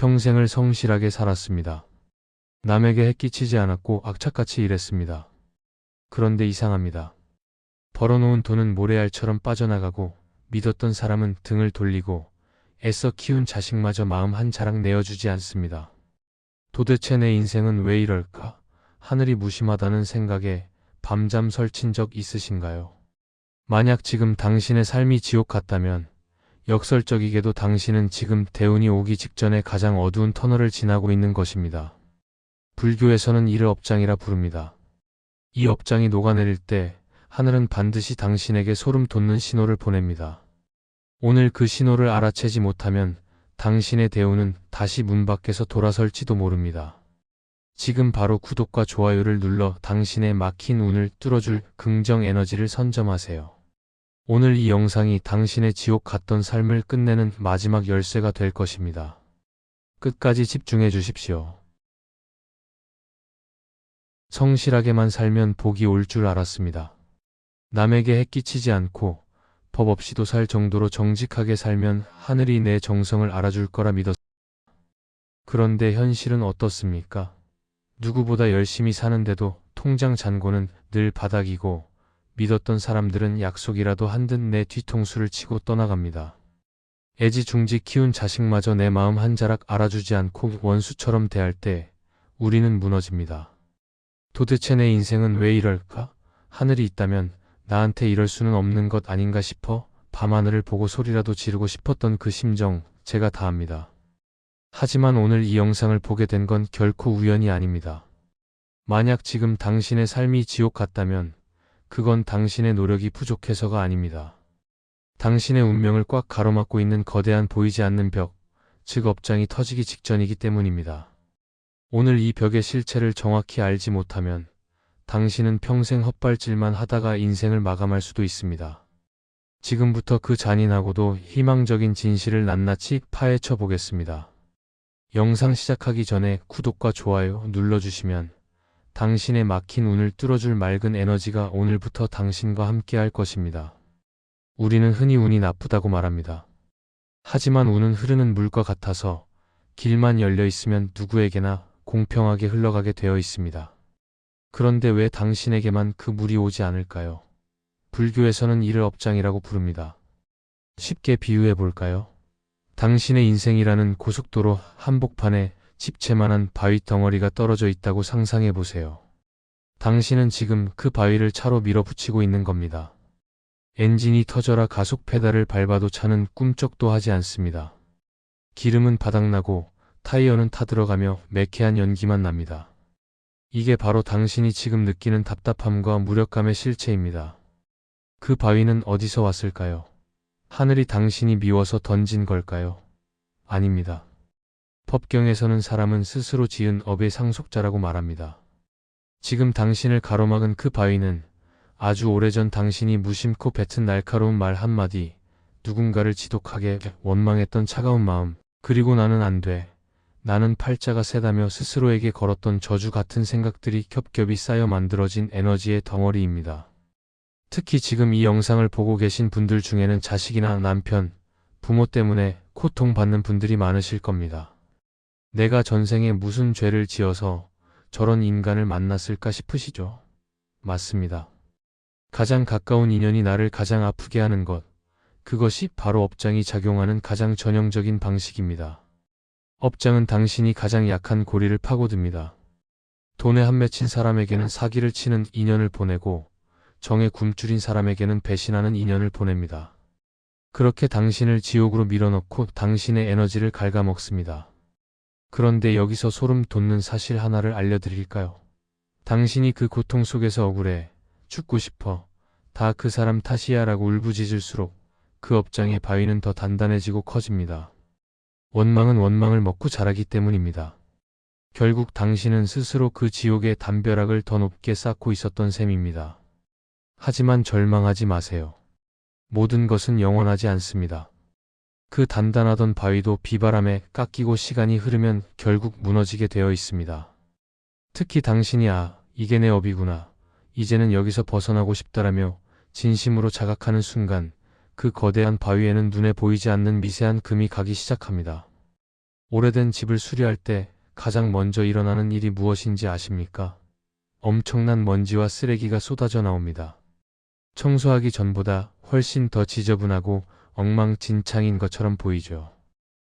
평생을 성실하게 살았습니다. 남에게 해끼치지 않았고 악착같이 일했습니다. 그런데 이상합니다. 벌어놓은 돈은 모래알처럼 빠져나가고 믿었던 사람은 등을 돌리고 애써 키운 자식마저 마음 한 자락 내어주지 않습니다. 도대체 내 인생은 왜 이럴까? 하늘이 무심하다는 생각에 밤잠 설친 적 있으신가요? 만약 지금 당신의 삶이 지옥 같다면 역설적이게도 당신은 지금 대운이 오기 직전에 가장 어두운 터널을 지나고 있는 것입니다. 불교에서는 이를 업장이라 부릅니다. 이 업장이 녹아내릴 때 하늘은 반드시 당신에게 소름 돋는 신호를 보냅니다. 오늘 그 신호를 알아채지 못하면 당신의 대운은 다시 문 밖에서 돌아설지도 모릅니다. 지금 바로 구독과 좋아요를 눌러 당신의 막힌 운을 뚫어줄 긍정 에너지를 선점하세요. 오늘 이 영상이 당신의 지옥 같던 삶을 끝내는 마지막 열쇠가 될 것입니다. 끝까지 집중해 주십시오. 성실하게만 살면 복이 올 줄 알았습니다. 남에게 해끼치지 않고 법 없이도 살 정도로 정직하게 살면 하늘이 내 정성을 알아줄 거라 믿었습니다. 그런데 현실은 어떻습니까? 누구보다 열심히 사는데도 통장 잔고는 늘 바닥이고 믿었던 사람들은 약속이라도 한 듯 내 뒤통수를 치고 떠나갑니다. 애지중지 키운 자식마저 내 마음 한 자락 알아주지 않고 원수처럼 대할 때 우리는 무너집니다. 도대체 내 인생은 왜 이럴까? 하늘이 있다면 나한테 이럴 수는 없는 것 아닌가 싶어 밤하늘을 보고 소리라도 지르고 싶었던 그 심정 제가 다 압니다. 하지만 오늘 이 영상을 보게 된 건 결코 우연이 아닙니다. 만약 지금 당신의 삶이 지옥 같다면 그건 당신의 노력이 부족해서가 아닙니다. 당신의 운명을 꽉 가로막고 있는 거대한 보이지 않는 벽, 즉 업장이 터지기 직전이기 때문입니다. 오늘 이 벽의 실체를 정확히 알지 못하면 당신은 평생 헛발질만 하다가 인생을 마감할 수도 있습니다. 지금부터 그 잔인하고도 희망적인 진실을 낱낱이 파헤쳐 보겠습니다. 영상 시작하기 전에 구독과 좋아요 눌러주시면 당신의 막힌 운을 뚫어줄 맑은 에너지가 오늘부터 당신과 함께 할 것입니다. 우리는 흔히 운이 나쁘다고 말합니다. 하지만 운은 흐르는 물과 같아서 길만 열려 있으면 누구에게나 공평하게 흘러가게 되어 있습니다. 그런데 왜 당신에게만 그 물이 오지 않을까요? 불교에서는 이를 업장이라고 부릅니다. 쉽게 비유해 볼까요? 당신의 인생이라는 고속도로 한복판에 집채만한 바위 덩어리가 떨어져 있다고 상상해 보세요. 당신은 지금 그 바위를 차로 밀어붙이고 있는 겁니다. 엔진이 터져라 가속 페달을 밟아도 차는 꿈쩍도 하지 않습니다. 기름은 바닥나고 타이어는 타들어가며 매캐한 연기만 납니다. 이게 바로 당신이 지금 느끼는 답답함과 무력감의 실체입니다. 그 바위는 어디서 왔을까요? 하늘이 당신이 미워서 던진 걸까요? 아닙니다. 법경에서는 사람은 스스로 지은 업의 상속자라고 말합니다. 지금 당신을 가로막은 그 바위는 아주 오래전 당신이 무심코 뱉은 날카로운 말 한마디, 누군가를 지독하게 원망했던 차가운 마음, 그리고 나는 안 돼, 나는 팔자가 세다며 스스로에게 걸었던 저주 같은 생각들이 겹겹이 쌓여 만들어진 에너지의 덩어리입니다. 특히 지금 이 영상을 보고 계신 분들 중에는 자식이나 남편, 부모 때문에 고통받는 분들이 많으실 겁니다. 내가 전생에 무슨 죄를 지어서 저런 인간을 만났을까 싶으시죠? 맞습니다. 가장 가까운 인연이 나를 가장 아프게 하는 것, 그것이 바로 업장이 작용하는 가장 전형적인 방식입니다. 업장은 당신이 가장 약한 고리를 파고듭니다. 돈에 한 맺힌 사람에게는 사기를 치는 인연을 보내고 정에 굶주린 사람에게는 배신하는 인연을 보냅니다. 그렇게 당신을 지옥으로 밀어넣고 당신의 에너지를 갉아먹습니다. 그런데 여기서 소름 돋는 사실 하나를 알려드릴까요? 당신이 그 고통 속에서 억울해, 죽고 싶어, 다 그 사람 탓이야 라고 울부짖을수록 그 업장의 바위는 더 단단해지고 커집니다. 원망은 원망을 먹고 자라기 때문입니다. 결국 당신은 스스로 그 지옥의 담벼락을 더 높게 쌓고 있었던 셈입니다. 하지만 절망하지 마세요. 모든 것은 영원하지 않습니다. 그 단단하던 바위도 비바람에 깎이고 시간이 흐르면 결국 무너지게 되어 있습니다. 특히 당신이 이게 내 업이구나, 이제는 여기서 벗어나고 싶다라며 진심으로 자각하는 순간 그 거대한 바위에는 눈에 보이지 않는 미세한 금이 가기 시작합니다. 오래된 집을 수리할 때 가장 먼저 일어나는 일이 무엇인지 아십니까? 엄청난 먼지와 쓰레기가 쏟아져 나옵니다. 청소하기 전보다 훨씬 더 지저분하고 엉망진창인 것처럼 보이죠.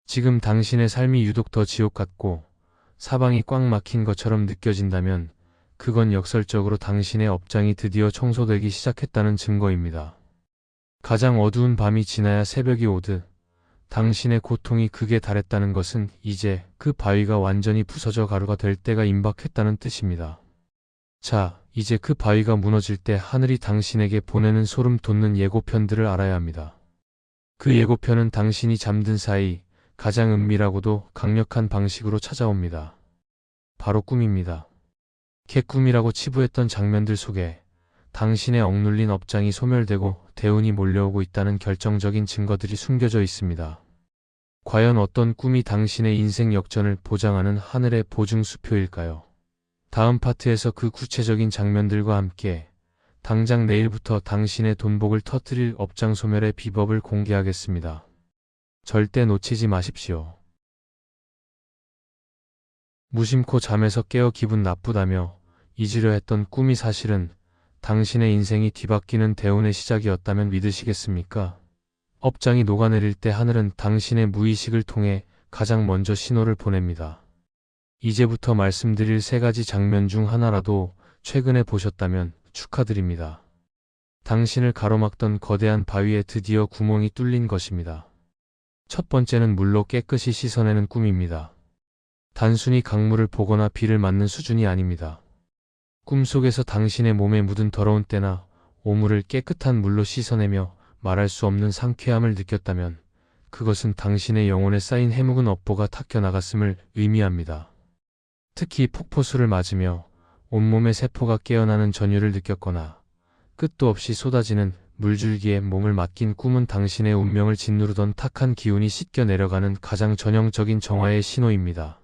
지금 당신의 삶이 유독 더 지옥 같고 사방이 꽉 막힌 것처럼 느껴진다면 그건 역설적으로 당신의 업장이 드디어 청소되기 시작했다는 증거입니다. 가장 어두운 밤이 지나야 새벽이 오듯 당신의 고통이 극에 달했다는 것은 이제 그 바위가 완전히 부서져 가루가 될 때가 임박했다는 뜻입니다. 자, 이제 그 바위가 무너질 때 하늘이 당신에게 보내는 소름 돋는 예고편들을 알아야 합니다. 그 예고편은 당신이 잠든 사이 가장 은밀하고도 강력한 방식으로 찾아옵니다. 바로 꿈입니다. 개꿈이라고 치부했던 장면들 속에 당신의 억눌린 업장이 소멸되고 대운이 몰려오고 있다는 결정적인 증거들이 숨겨져 있습니다. 과연 어떤 꿈이 당신의 인생 역전을 보장하는 하늘의 보증수표일까요? 다음 파트에서 그 구체적인 장면들과 함께 당장 내일부터 당신의 돈복을 터뜨릴 업장 소멸의 비법을 공개하겠습니다. 절대 놓치지 마십시오. 무심코 잠에서 깨어 기분 나쁘다며 잊으려 했던 꿈이 사실은 당신의 인생이 뒤바뀌는 대운의 시작이었다면 믿으시겠습니까? 업장이 녹아내릴 때 하늘은 당신의 무의식을 통해 가장 먼저 신호를 보냅니다. 이제부터 말씀드릴 3가지 장면 중 하나라도 최근에 보셨다면 축하드립니다. 당신을 가로막던 거대한 바위에 드디어 구멍이 뚫린 것입니다. 첫 번째는 물로 깨끗이 씻어내는 꿈입니다. 단순히 강물을 보거나 비를 맞는 수준이 아닙니다. 꿈속에서 당신의 몸에 묻은 더러운 때나 오물을 깨끗한 물로 씻어내며 말할 수 없는 상쾌함을 느꼈다면 그것은 당신의 영혼에 쌓인 해묵은 업보가 닦여나갔음을 의미합니다. 특히 폭포수를 맞으며 온몸의 세포가 깨어나는 전율을 느꼈거나 끝도 없이 쏟아지는 물줄기에 몸을 맡긴 꿈은 당신의 운명을 짓누르던 탁한 기운이 씻겨 내려가는 가장 전형적인 정화의 신호입니다.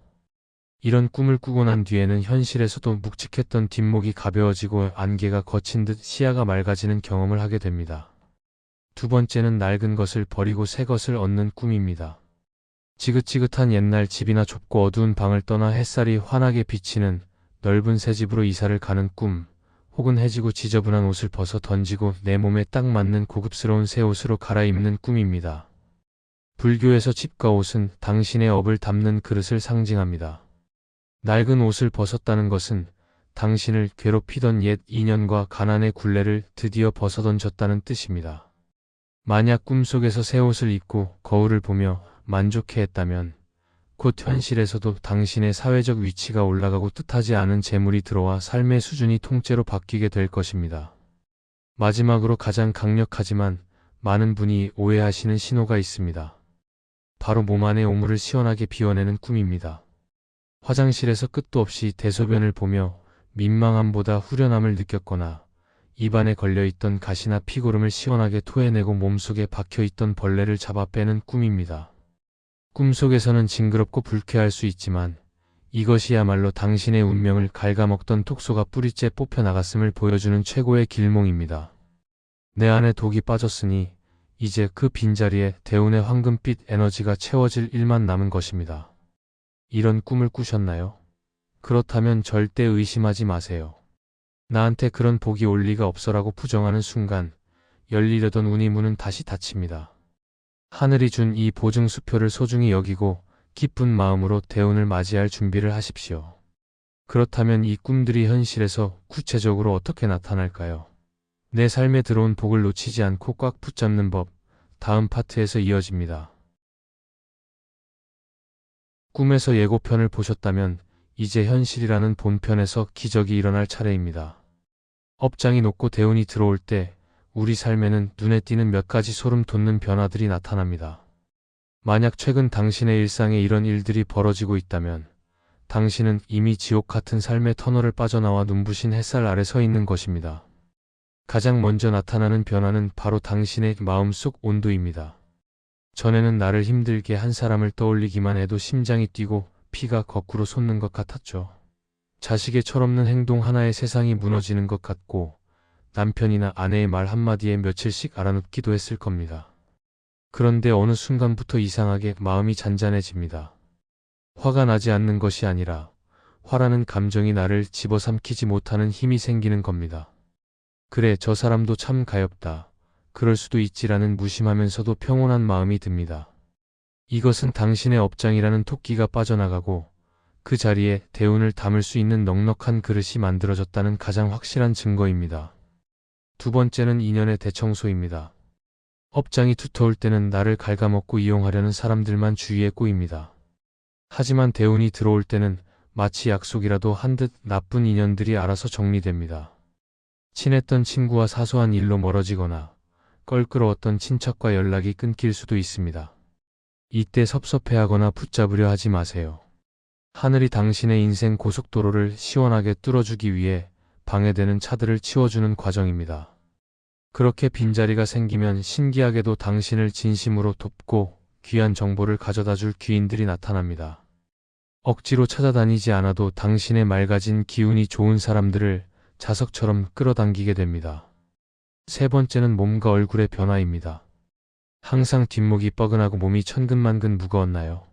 이런 꿈을 꾸고 난 뒤에는 현실에서도 묵직했던 뒷목이 가벼워지고 안개가 거친 듯 시야가 맑아지는 경험을 하게 됩니다. 두 번째는 낡은 것을 버리고 새 것을 얻는 꿈입니다. 지긋지긋한 옛날 집이나 좁고 어두운 방을 떠나 햇살이 환하게 비치는 넓은 새 집으로 이사를 가는 꿈, 혹은 해지고 지저분한 옷을 벗어 던지고 내 몸에 딱 맞는 고급스러운 새 옷으로 갈아입는 꿈입니다. 불교에서 집과 옷은 당신의 업을 담는 그릇을 상징합니다. 낡은 옷을 벗었다는 것은 당신을 괴롭히던 옛 인연과 가난의 굴레를 드디어 벗어던졌다는 뜻입니다. 만약 꿈속에서 새 옷을 입고 거울을 보며 만족해했다면 곧 현실에서도 당신의 사회적 위치가 올라가고 뜻하지 않은 재물이 들어와 삶의 수준이 통째로 바뀌게 될 것입니다. 마지막으로 가장 강력하지만 많은 분이 오해하시는 신호가 있습니다. 바로 몸 안의 오물을 시원하게 비워내는 꿈입니다. 화장실에서 끝도 없이 대소변을 보며 민망함보다 후련함을 느꼈거나 입안에 걸려있던 가시나 피고름을 시원하게 토해내고 몸속에 박혀있던 벌레를 잡아 빼는 꿈입니다. 꿈속에서는 징그럽고 불쾌할 수 있지만 이것이야말로 당신의 운명을 갉아먹던 톡소가 뿌리째 뽑혀나갔음을 보여주는 최고의 길몽입니다. 내 안에 독이 빠졌으니 이제 그 빈자리에 대운의 황금빛 에너지가 채워질 일만 남은 것입니다. 이런 꿈을 꾸셨나요? 그렇다면 절대 의심하지 마세요. 나한테 그런 복이 올 리가 없어라고 부정하는 순간 열리려던 운이 문은 다시 닫힙니다. 하늘이 준 이 보증수표를 소중히 여기고 기쁜 마음으로 대운을 맞이할 준비를 하십시오. 그렇다면 이 꿈들이 현실에서 구체적으로 어떻게 나타날까요? 내 삶에 들어온 복을 놓치지 않고 꽉 붙잡는 법, 다음 파트에서 이어집니다. 꿈에서 예고편을 보셨다면 이제 현실이라는 본편에서 기적이 일어날 차례입니다. 업장이 높고 대운이 들어올 때 우리 삶에는 눈에 띄는 몇 가지 소름 돋는 변화들이 나타납니다. 만약 최근 당신의 일상에 이런 일들이 벌어지고 있다면 당신은 이미 지옥 같은 삶의 터널을 빠져나와 눈부신 햇살 아래 서 있는 것입니다. 가장 먼저 나타나는 변화는 바로 당신의 마음속 온도입니다. 전에는 나를 힘들게 한 사람을 떠올리기만 해도 심장이 뛰고 피가 거꾸로 솟는 것 같았죠. 자식의 철없는 행동 하나에 세상이 무너지는 것 같고 남편이나 아내의 말 한마디에 며칠씩 알아눕기도 했을 겁니다. 그런데 어느 순간부터 이상하게 마음이 잔잔해집니다. 화가 나지 않는 것이 아니라 화라는 감정이 나를 집어삼키지 못하는 힘이 생기는 겁니다. 그래, 저 사람도 참 가엾다. 그럴 수도 있지라는 무심하면서도 평온한 마음이 듭니다. 이것은 당신의 업장이라는 토끼가 빠져나가고 그 자리에 대운을 담을 수 있는 넉넉한 그릇이 만들어졌다는 가장 확실한 증거입니다. 두 번째는 인연의 대청소입니다. 업장이 두터울 때는 나를 갉아먹고 이용하려는 사람들만 주위에 꼬입니다. 하지만 대운이 들어올 때는 마치 약속이라도 한 듯 나쁜 인연들이 알아서 정리됩니다. 친했던 친구와 사소한 일로 멀어지거나 껄끄러웠던 친척과 연락이 끊길 수도 있습니다. 이때 섭섭해하거나 붙잡으려 하지 마세요. 하늘이 당신의 인생 고속도로를 시원하게 뚫어주기 위해 방해되는 차들을 치워주는 과정입니다. 그렇게 빈자리가 생기면 신기하게도 당신을 진심으로 돕고 귀한 정보를 가져다 줄 귀인들이 나타납니다. 억지로 찾아다니지 않아도 당신의 맑아진 기운이 좋은 사람들을 자석처럼 끌어당기게 됩니다. 세 번째는 몸과 얼굴의 변화입니다. 항상 뒷목이 뻐근하고 몸이 천근만근 무거웠나요?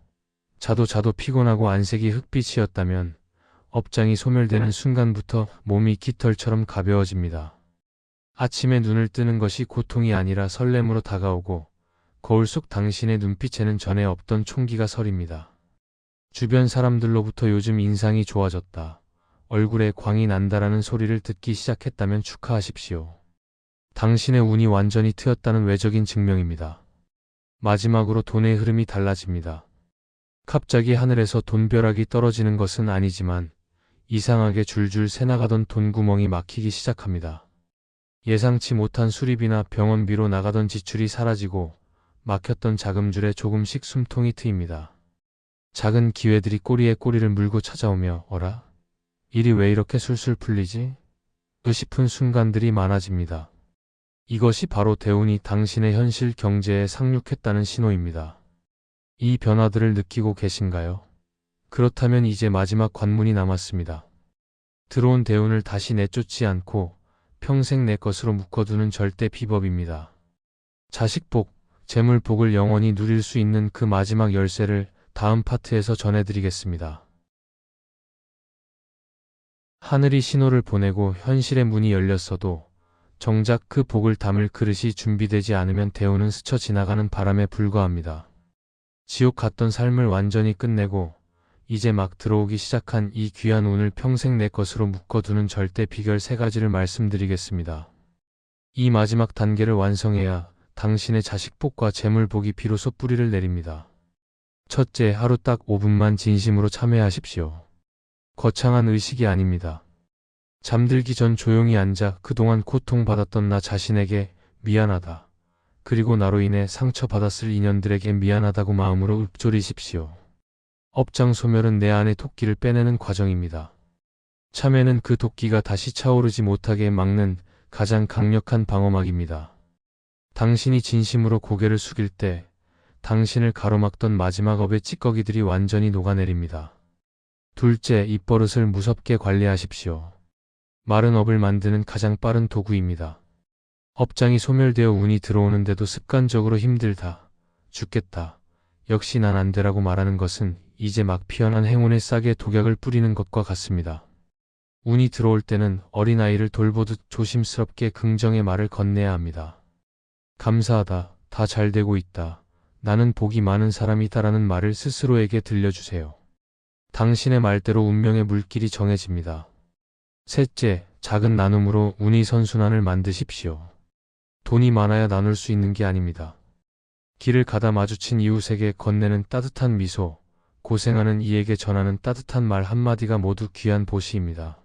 자도 피곤하고 안색이 흑빛이었다면 업장이 소멸되는 순간부터 몸이 깃털처럼 가벼워집니다. 아침에 눈을 뜨는 것이 고통이 아니라 설렘으로 다가오고 거울 속 당신의 눈빛에는 전에 없던 총기가 서립니다. 주변 사람들로부터 요즘 인상이 좋아졌다, 얼굴에 광이 난다라는 소리를 듣기 시작했다면 축하하십시오. 당신의 운이 완전히 트였다는 외적인 증명입니다. 마지막으로 돈의 흐름이 달라집니다. 갑자기 하늘에서 돈벼락이 떨어지는 것은 아니지만 이상하게 줄줄 새나가던 돈구멍이 막히기 시작합니다. 예상치 못한 수리비나 병원비로 나가던 지출이 사라지고 막혔던 자금줄에 조금씩 숨통이 트입니다. 작은 기회들이 꼬리에 꼬리를 물고 찾아오며 어라? 일이 왜 이렇게 술술 풀리지? 싶은 순간들이 많아집니다. 이것이 바로 대운이 당신의 현실 경제에 상륙했다는 신호입니다. 이 변화들을 느끼고 계신가요? 그렇다면 이제 마지막 관문이 남았습니다. 들어온 대운을 다시 내쫓지 않고 평생 내 것으로 묶어두는 절대 비법입니다. 자식복, 재물복을 영원히 누릴 수 있는 그 마지막 열쇠를 다음 파트에서 전해드리겠습니다. 하늘이 신호를 보내고 현실의 문이 열렸어도 정작 그 복을 담을 그릇이 준비되지 않으면 대운은 스쳐 지나가는 바람에 불과합니다. 지옥 같던 삶을 완전히 끝내고 이제 막 들어오기 시작한 이 귀한 운을 평생 내 것으로 묶어두는 절대 비결 3가지를 말씀드리겠습니다. 이 마지막 단계를 완성해야 당신의 자식복과 재물복이 비로소 뿌리를 내립니다. 첫째, 하루 딱 5분만 진심으로 참회하십시오. 거창한 의식이 아닙니다. 잠들기 전 조용히 앉아 그동안 고통받았던 나 자신에게 미안하다, 그리고 나로 인해 상처받았을 인연들에게 미안하다고 마음으로 읊조리십시오. 업장 소멸은 내 안의 토끼를 빼내는 과정입니다. 참회는 그 토끼가 다시 차오르지 못하게 막는 가장 강력한 방어막입니다. 당신이 진심으로 고개를 숙일 때 당신을 가로막던 마지막 업의 찌꺼기들이 완전히 녹아내립니다. 둘째, 입버릇을 무섭게 관리하십시오. 마른 업을 만드는 가장 빠른 도구입니다. 업장이 소멸되어 운이 들어오는데도 습관적으로 힘들다, 죽겠다, 역시 난 안 되라고 말하는 것은 이제 막 피어난 행운의 싹에 독약을 뿌리는 것과 같습니다. 운이 들어올 때는 어린아이를 돌보듯 조심스럽게 긍정의 말을 건네야 합니다. 감사하다, 다 잘 되고 있다, 나는 복이 많은 사람이다라는 말을 스스로에게 들려주세요. 당신의 말대로 운명의 물길이 정해집니다. 셋째, 작은 나눔으로 운이 선순환을 만드십시오. 돈이 많아야 나눌 수 있는 게 아닙니다. 길을 가다 마주친 이웃에게 건네는 따뜻한 미소, 고생하는 이에게 전하는 따뜻한 말 한마디가 모두 귀한 보시입니다.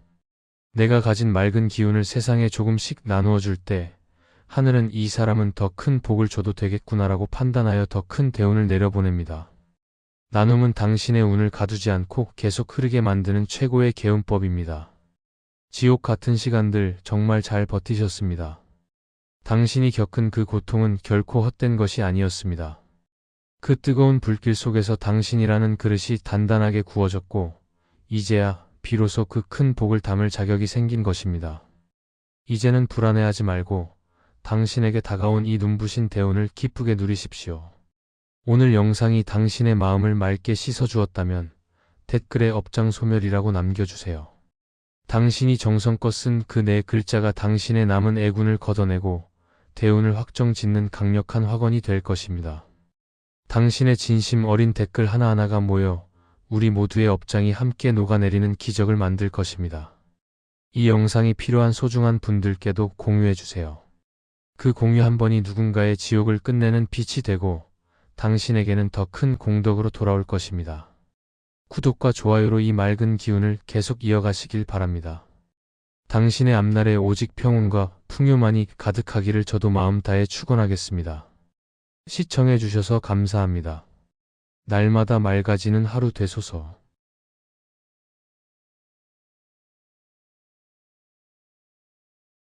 내가 가진 맑은 기운을 세상에 조금씩 나누어 줄 때 하늘은 이 사람은 더 큰 복을 줘도 되겠구나라고 판단하여 더 큰 대운을 내려보냅니다. 나눔은 당신의 운을 가두지 않고 계속 흐르게 만드는 최고의 개운법입니다. 지옥 같은 시간들 정말 잘 버티셨습니다. 당신이 겪은 그 고통은 결코 헛된 것이 아니었습니다. 그 뜨거운 불길 속에서 당신이라는 그릇이 단단하게 구워졌고 이제야 비로소 그 큰 복을 담을 자격이 생긴 것입니다. 이제는 불안해하지 말고 당신에게 다가온 이 눈부신 대운을 기쁘게 누리십시오. 오늘 영상이 당신의 마음을 맑게 씻어주었다면 댓글에 업장소멸이라고 남겨주세요. 당신이 정성껏 쓴 그 네 글자가 당신의 남은 애군을 걷어내고 대운을 확정짓는 강력한 확언이 될 것입니다. 당신의 진심 어린 댓글 하나하나가 모여 우리 모두의 업장이 함께 녹아내리는 기적을 만들 것입니다. 이 영상이 필요한 소중한 분들께도 공유해주세요. 그 공유 한 번이 누군가의 지옥을 끝내는 빛이 되고 당신에게는 더 큰 공덕으로 돌아올 것입니다. 구독과 좋아요로 이 맑은 기운을 계속 이어가시길 바랍니다. 당신의 앞날에 오직 평온과 풍요만이 가득하기를 저도 마음 다해 축원하겠습니다. 시청해주셔서 감사합니다. 날마다 맑아지는 하루 되소서.